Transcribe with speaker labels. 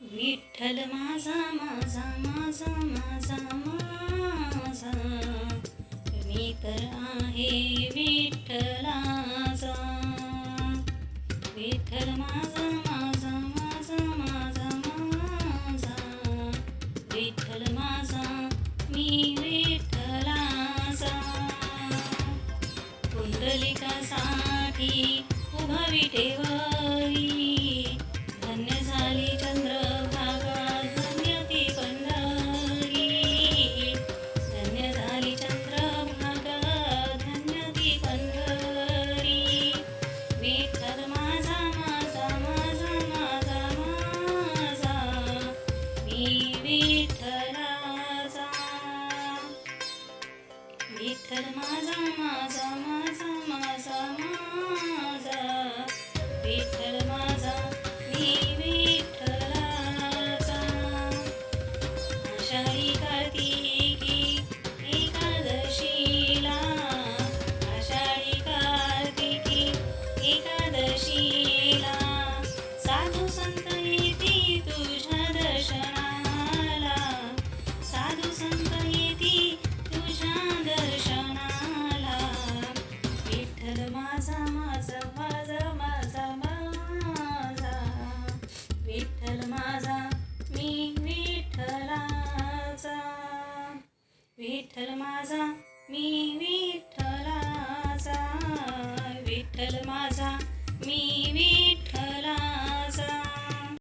Speaker 1: विठ्ठल माझा माझा माझा माझा माझा, मी तर आहे विठ्ठलाचा. विठ्ठल माझा माझा माझा माझा माझा, विठ्ठल माझा मी विठ्ठलाचा. पुंडलिकासाठी उभा विठेवरी, धन्य झाली चंद्रभागा धन्य ती पंढरी. धन्य झाली चंद्रभागा धन्य ती पंढरी. विठ्ठल माझा माझा माझा माझा माझा, मी विठ्ठलाचा. विठ्ठल माझा माझा माझा माझा माझा, विठ्ठल माझा मी विठ्ठलाचा. आषाढी कार्तिकी एकादशीला, आषाढी कार्तिकी एकादशीला, साधू संत येती तुझ्या दर्शनाला. साधू संत येती तुझ्या दर्शनाला. विठ्ठल माझा माझा माझा माझा माझा, विठ्ठल माझा मी विठ्ठलाचा. विठ्ठल माझा मी विठ्ठलाचा. विठ्ठल माझा मी